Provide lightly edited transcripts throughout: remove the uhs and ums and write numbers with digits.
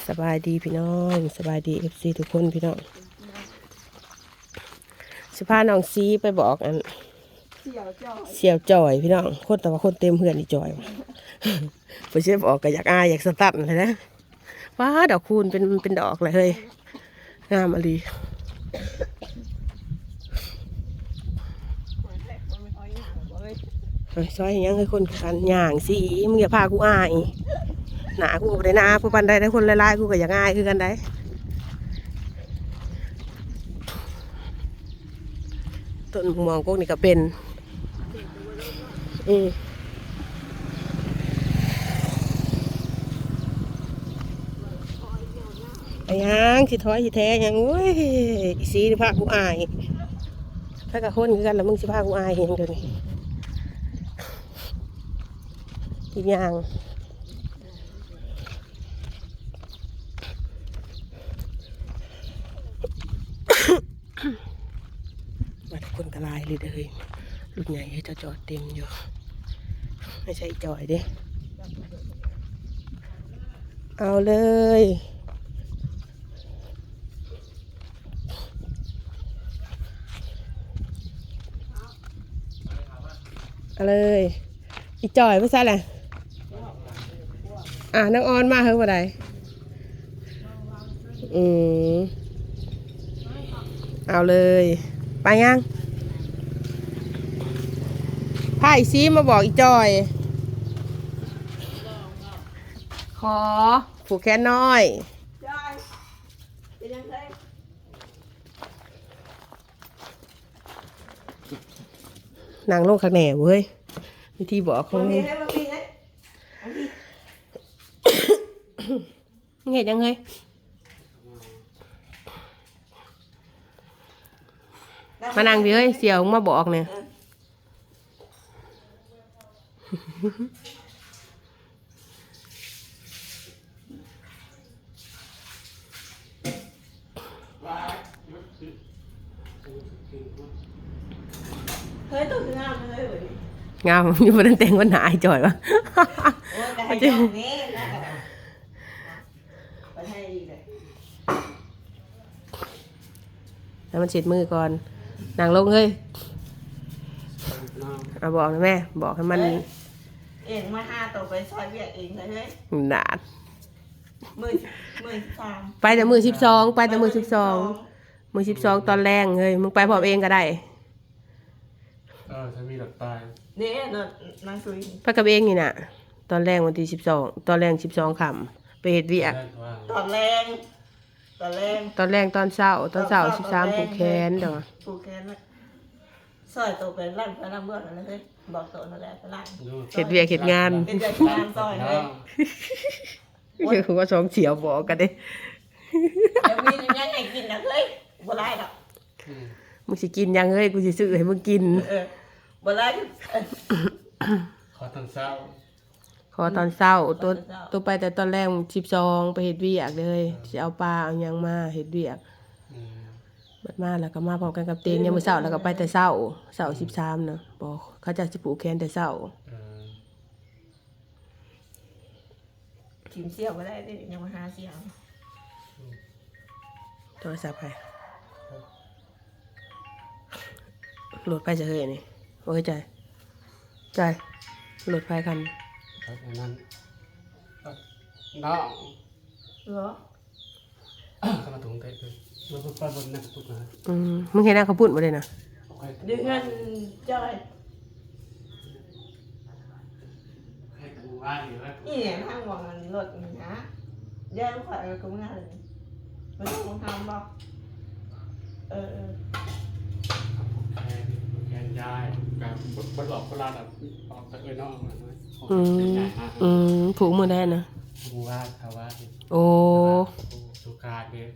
สบายดีพี่น้องสบายดีFCทุกคนพี่น้องสิพาน้องซีไปบอกอันเสี่ยวจ่อยพี่น้องคนแต่ว่าคนเต็มเพื่อนอีจ่อยไปเชฟออกก็อยากอายอยากสตันเลยนะว้าดอกคูณเป็นดอกเลยเฮ้ยงามอลีซอยยังให้คนกันย่างสิมึงอย่าพากูอายหนากูได้นาผู้ปันได้ได้คนหลายๆกูก็อยากอายคือกันได้ต้นมองกกนี่ก็เป็นไอ้ยังสิถอยสิแท้ยังโอ้ยอีสีนี่พากูอายถ้ากับคนคือกันแล้วมึงสิพากูอายเห็นเดี๋ยวนี้อีกอย่างมาทุกคนกระลายเลยเด้อรุ่นใหญ่ให้จอดเต็มอยู่ไม่ใช่จอยเด้เอาเลยเอาเลยอีจอยไม่ใช่แหละนางออนมาเฮ้ยบ่ได้เอาเลยไปยังพาอีซีมาบอกอีจอยขอผูกแขนน้อยนางโลกข้างแหน่เว้ยวิธีบอกเขาเนี่ยเห็นยังไงมานั่งดิเฮ้ยเสี่ยวมาบอกเนี่ยเฮ้ยตัวงามเลย งามอยู่บนแต่งวันหนาไอ้จ่อยวะมันจะไปให้เลย แล้วมันเช็ดมือก่อนนางลงเฮ้ยเอาบอกนะแม่บอกให้มันเองมาห้าตัวไปซอยเบียดเองเลยเฮ้ยหนาดมือ13ไปแต่มือ12ไปแต่มือ12มือ12ตอนแรงเฮ้ยมึงไปพร้อมเองก็ได้ถ้ามีหลักตายเนี่ยนางซุยไปกับเองนี่น่ะตอนแรงวันที่12ตอนแรง12ค่ำไปเฮ็ดเวียกตอนแรงตอนเช้า13ผูกแขนเด้อผูกแขนแล้วซอยตัวไปลั่นไปลั่นเบื้องอะไรเฮ้ยบอกตัวนั่นแหละไปลั่นเฮ็ดเวียกเฮ็ดงานเป็นใจงานซอยเลยคือว่า2เฉียวบอกกันเด้เดี๋ยวมียังไงกินนะเฮ้ยบ่ได้ดอกมึงสิกินยังเฮ้ยกูสิซื้อให้มึงกินบ่ได้ขอตอนเช้าตัวไปแต่ตอนแรก12ไปเฮ็ดเวียกเลยสิเอาปลาเอาหยังมาเฮ็ดเวียกบัดมาแล้วก็มาพร้อมกันกับเตงยามมื้อเช้าแล้วก็ไปแต่เช้า13เนาะบอกเขาจะสิผูกแขนแต่เช้าทีมเสี่ยวบ่ได้ยังมาหาเสี่ยวโทรศัพท์ไปโหลดไปจะเฮ้ยนี่โอ้ยใจโหลดไปคันครับนั้นน้องเหรอเข้ามาตรงเตะเลยมันก็ไปบนนั่งตุ๊กนะมึงเห็นหน้าเขาปุ่นมาเลยนะเดือนจอยให้กูว่าอยู่แล้วนี่เนี่ยทางหวังรถนะย่าลูกข่อยก็ไม่ง่ายเลยมันต้องทำบ่แกนยายการบดหลอกโบราณแบบออกจากนอกมาเลยผูกมือได้นะกูว่าเขาว่าโอ้สุกาเนี่ย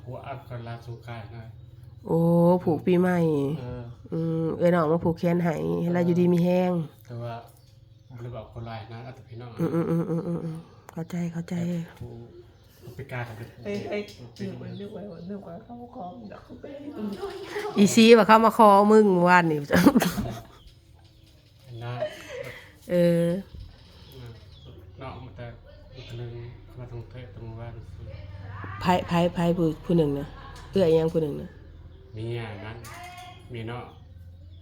กูอักขระสุกาหน่อยโอ้ผูกปีใหม่น้องมาผูกแขนให้เราอยู่ดีมีแห้งแต่ว่าบริบอกคนไรนะอัตพี่น้องเข้าใจไปการทำเป็นนึกไว้เขาคอเดี๋ยวเขาไปอีซีว่าเขามาคอมึงวันนี่นะนอกมาแต่อีกนึงมา มาตรงเทะตรงบ้านสิ ไพ่ผู้หนึ่งนะเอื้อยยังผู้หนึ่งนะ เมียนั้นเมียเนาะ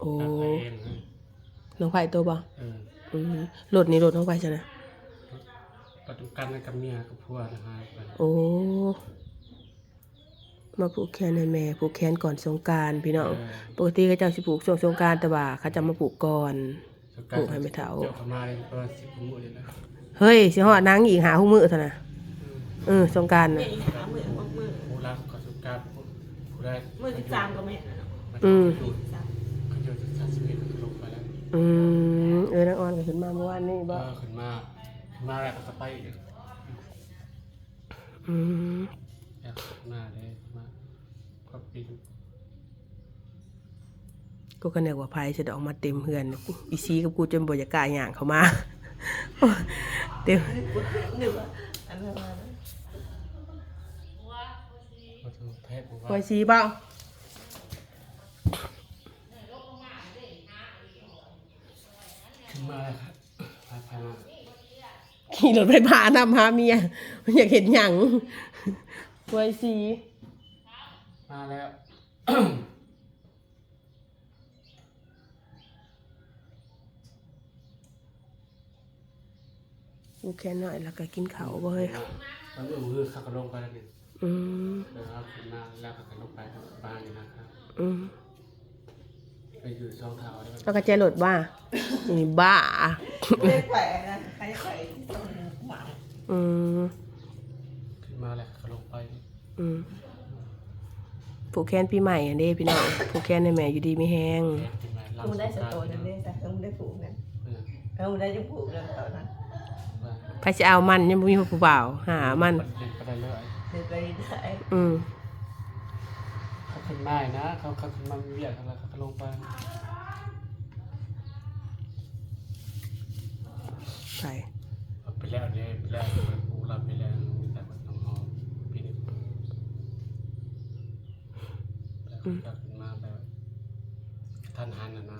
โอ้ รักไปเองนะ น้องไผ่ตัวบ่ รถนี่รถน้องไผ่ใช่ไหม ปัจจุบันกับเมียกับผัวนะฮะ โอ้มาผูกแขนให้แม่ผูกแขนก่อนสงกรานต์พี่น้องปกติเขาเจ้าสิผูกช่วงสงกรานต์แต่ว่าเขาจะมาผูกก่อนผูกให้ไม่เฒ่า เจ้าขมาเลยประมาณ10 มื้อเลยนะ เฮ้ยสิฮอดนางอีกหาฮู้มื้อเท่าน่ะสงกรานต์ แม่ น่ะ อีหามือมือ ผู้รักก็สุการผู้ได้ มือ13ก็แม่นะ เขาอยู่ที่สัตว์ชีวิตก็ลงไปแล้ว นางออนก็ขึ้นมาเมื่อวานนี้บ่ ขึ้นมาแล้วก็ไปอีก อยากมาเลยมาก็ปีน กูก็นึกว่าไผสิออกมาเต็มเฮือนอีซีกับกูจนบ่อยากกล้าย่างเข้ามา เต็ม นึกว่าอันนั้นว่า มาถึงเทพบอก ไว้ ว่า ซีเปล่า ขึ้นมาแล้วครับพามา ขี่รถไปพานำหาเมียมันอยากเห็นหยังไว้ซี มาแล้ว กูแค่หน่อยแล้วก็กินข้าวบ่เฮ้ย มันมือขับลงไปแล้วนี่เดี๋ยวเอาขึ้นมาแล้วก็ลงไปบ้านนี่นะครับไปอยู่ช่องเท้าได้ไหม แล้วก็ใจรถบ้านี่บ้า เรียกแขวนะใครแขวที่ตรงหวัง ขึ้นมาแล้วก็ลงไป ผูกแขนปีใหม่อันนี้พี่น้องผูกแขนในแม่อยู่ดีไม่แห้ง ขึ้นมาลำ มึงได้สโตนนั่นได้แต่มึงได้ผูกนั่นมึงได้ยังผูกนั่นตอนนั้น ไผสิเอามันยังบ่มีผู้บ่าวหามัน เล่นไปเรื่อย เดี๋ยวไปได้ เขาขึ้นมานะเขาขึ้นมาเบียดแล้วเขาลงไป ไผ ไปแล้วเนี่ยไปแล้วปูรับไปแล้วแต่มันต้องหอมปีนี้แล้วก็ขึ้นมาแบบท่านหันนะ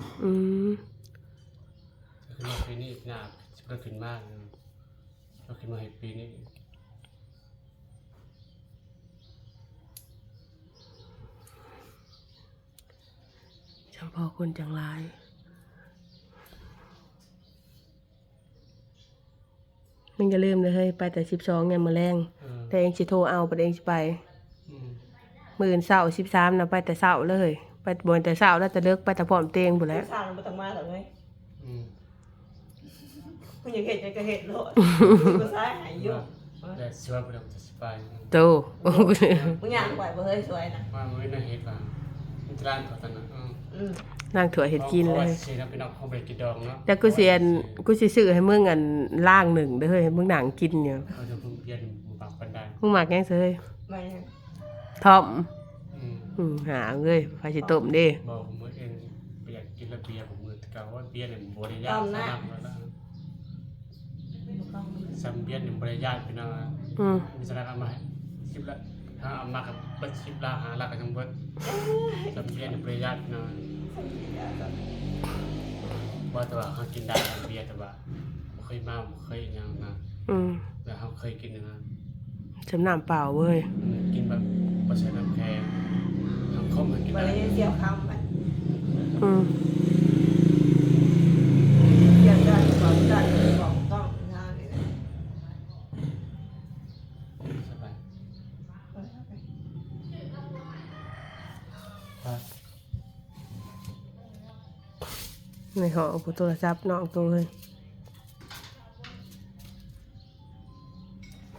ขึ้นมาปีนี้หน้าจะขึ้นมากเราขึ้นมาให้ปีนี้ จำพอคนจังไรมันก็ลืมเลยเฮ้ยไปแต่12เนี่ยมื้อแรงแต่เองสิโทรเอาประเองสิไปมื้ออื่นเช้า13น่ะไปแต่เช้าเลยไปบ่แต่เช้าแล้วแต่เลิกไปแต่พร้อมเตงพุ่นแหล้ว สร้างมันต้องมาหรอกไงมึงอยากเห็นยังก็เห็นโลดกูซ้ายหายยุ่ง แต่สวยไปแล้วจะสบาย โต มึงอยากปล่อยบ่เฮ้ยสวยนะ ว่าไม่น่าเห็นว่ามันจะร้านต่อกันนะ นางถั่วเฮ็ดกินเลย สีน้ำเป็นออกของไปกินดองเนาะ แต่กูสิซื้อให้มึงอันล่างหนึ่งเด้อเฮ้ยมึงหนังกินอยู่ เขาจะเพิ่งเปลี่ยนหมู่บ้านปันได มึงมักยังเซย ไม่ ทอมหาเอ้ยไฟสิต้มเด้ บอกผมเองเปลี่ยนกินละเบียร์ผมมือเก่าว่าเบียร์เนี่ยบริยาสนับแล้วนะซัมเบียร์เนี่ยบริยาเป็นอะไรมีสนับเอามาให้ชิบละถ้าเอามากับเบิดชิบละหาละกันทั้งเบิดซัมเบียร์เนี่ยบริยาเป็นอะไรว่าแต่ว่าเขากินได้เบียร์แต่ว่าเคยมาเคยอย่างนะแต่เขาเคยกินอย่างนั้น สำน้ำเปล่าเว้ย กินแบบไม่ใช่น้ำแข็งน้ำข้มกิน บ่ ได้ ได้เสียวคำมันเสียวได้บอกได้บอกต้องงานเลย สบาย ในห้องผู้โทรศัพท์น้องตัวเฮ้ย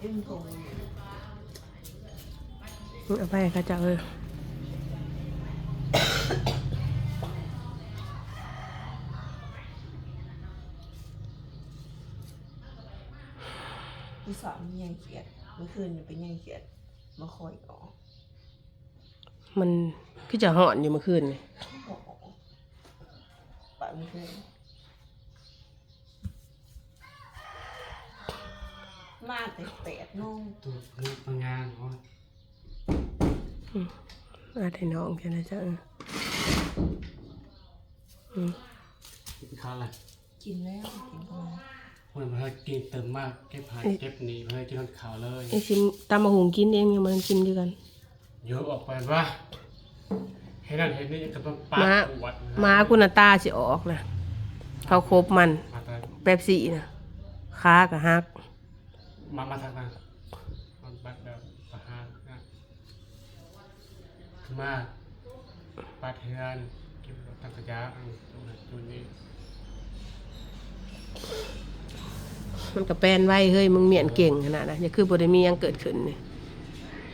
ยิ่งโกง เอาไปให้เขาเจ้าเอ้ย ที่สอนยังเขียดเมื่อคืนเป็นยังเขียดมาคอยออก มันคือจะหอนอยู่เมื่อคืนนี่ ไปเมื่อคืนมาแต่8 โมง ตัวลูกมางานเขา อาให้น้องแค่นั้นจ้ะกินข้าวอะไร กินแล้วกินก่อน เพื่อนเพื่อนกินเติมมากเก็บหายเก็บหนีเพื่อนกินทั้งข่าวเลย ไอ้สิตามมาหุงกินเองยังมันกินด้วยกัน เยอะออกไปว่าเห็นนั่นเห็นนี่กับปาปวด ม้ากุณตาสิออกนะเขาครบมัน มาทาง แป๊บซี่นะค้ากับฮัก มาทางนั้นมันแบบประหารนะมาปาเทือนเก็บตังกระยาจุดนี้ มันก็แปลนไว้เฮ้ยมึงเมียนเก่งขนาดนะอย่าคือบ่ได้มีหยังเกิดขึ้นนี่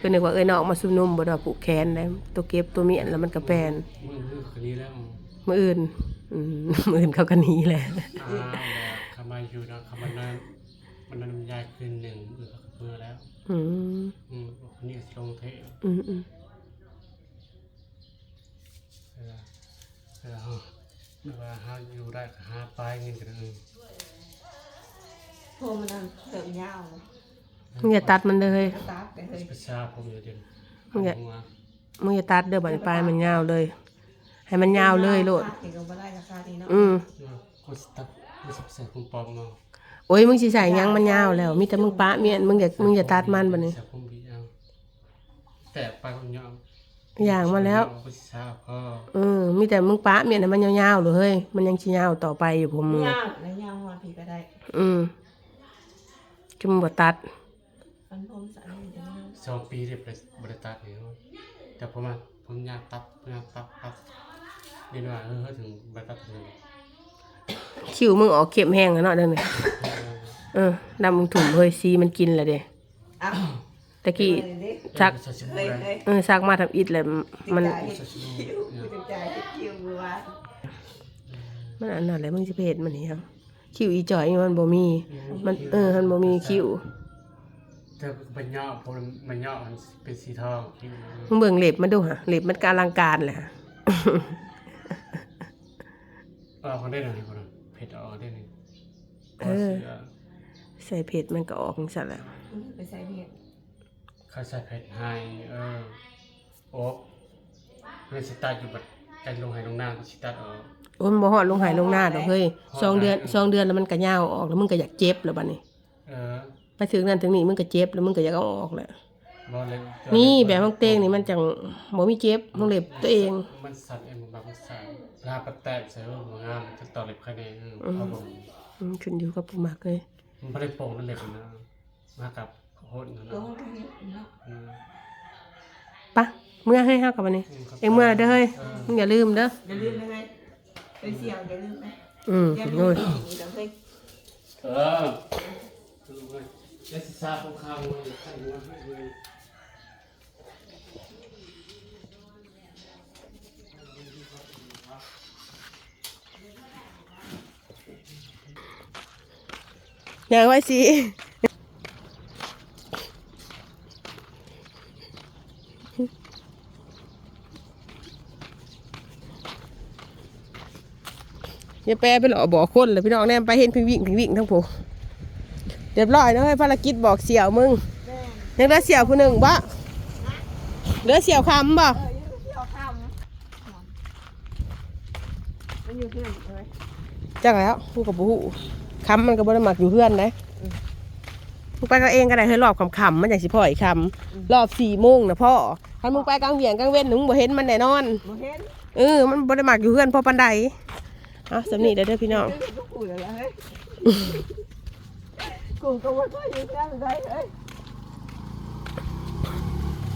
ก็นึกว่านอกมาซุ่มนุ่มบ่ได้ผูกแขนได้ตัวเก็บตัวเมียนแล้วมันก็แปลน มือคนนี้แล้ว มื้ออื่นมื้ออื่นเขาก็หนีแหละ เขามาอยู่นะเขามันนั้นยายคืนหนึ่งเมื่อแล้ว อืม คนนี้ลงเทะ อืม ว่าหาอยู่ได้ก็หาไปเงินกัน โทรมันนั่นเติมยาว มึงอย่าตัดมันเลย ตาไปเลย ประชาผมอยู่เด่น มึงอย่าตัดเด้อบัดนี้ปลายมันยาวเลย ให้มันยาวเลยโลด เห็นก็บ่ได้ราคาดีเนาะ คนสตั๊กไม่สับใส่คุณปอมเนาะ โอ้ยมึงสิใส่หยังมันยาวแล้วมีแต่มึงปะเมียนมึงอย่าตัดมันบัดนี้ แต่ไปคนยอม อย่างมาแล้ว ประชาพ่อ มีแต่มึงปะเมียนให้มันยาวๆเลยเฮ้ยมันยังสิยาวต่อไปอยู่ผมมึง ยาวแล้วยาวหัวผีก็ได้ จะมึงบ่ตัด ฟันผมสั่นอยู่จังเลย 2 ปีเรียบบริษัทเนี่ยแต่ผมอยากตัดเรียนว่าถึงบริษัทนึง คิวมึงออกเข็มแห้งแล้วเนาะเด้อนี่ดำมึงถุ่มเฮ้ยซีมันกินแหละเด้ อ้าว ตะกี้ซัก เฮ้ย ซักมาทำอิฐเลยมัน จ่ายคิวกูจ่ายคิวกูว่า มันอันนั้นแหละมึงสิเพจมันนี่ครับคิวอีจ่อยมันบ่มีมันมันบ่มีคิว แต่มันย่อผมมันย่อมันเป็นสีทองคิ้ว มึงเบิ่งเล็บมันดูฮะเล็บมันกอลังการเลยฮะ คนได้หน่อยคนเผ็ดออกได้หนึ่ง ใส่เผ็ดมันก็ออกจังซั่นแหละ ไปใส่เพีย เขาใส่เผ็ดให้โอ๊บมันสิตัดอยู่แบบกันลงให้ลงหน้าสิตัดออก โอ้ยมันบ่ฮอดลงหายลงหน้าดอกเฮ้ย2 เดือนแล้วมันก็ยาวออกแล้วมึงก็อยากเจ็บแล้วบัดนี้ไปถึงนั้นถึงนี้มึงก็เจ็บแล้วมึงก็อยากเอาออกแหละนี่แบบของเตงนี่มันจังบ่มีเจ็บของเล็บตัวเอง มันสั่นเองแบบมันสั่นลาปัดแตกใส่หัวงามจะต่อเล็บคะแนนเขาบอก ขึ้นอยู่กับผู้มักเลย มันไม่ได้โป่งนั่นเล็บนะมากับโหดนะ ตัวเขาเห็นเนาะ ปะเมื่อให้เฮากับบัดนี้เองเมื่อเด้อเฮ้ยมึงอย่าลืมเด้อ อย่าลืมนะไงไปเสี่ยวอย่าลืมนะอย่าลื โอ้ ม ย นี่เราเคย แล้วสิซาของข้าวเลยขั้นหัวเลย อย่างไว้สิอย่าแปลไปหรอบอกคนเลยพี่น้องแนมไปเห็นพิงวิ่งทั้งผู้เรียบร้อยนะให้ภารกิจบอกเสี่ยวมึงยังได้เสี่ยวผู้หนึ่งบ่เหลือเสี่ยวคำบ่ อยู่เที่ยวข้ามมันอยู่ที่ไหนเลย จักแล้วมึงกับผู้คำมันก็บ่ได้หมักอยู่เพื่อนนะมึงไปก็เองก็ได้เฮ้ยรอบคำมันอย่างสิพ่ออีกคำรอบ4 โมงนะพ่อถ้ามึงไปกลางเวียงกลางเว้นมึงบ่เห็นมันแน่นอน บ่เห็น มันบ่ได้หมักอยู่เพื่อนพอปันใดเอาสำนีเด้อพี่น้อง กูเลยเฮ้ยกูก็ว่าอยู่แค่ไหนเฮ้ย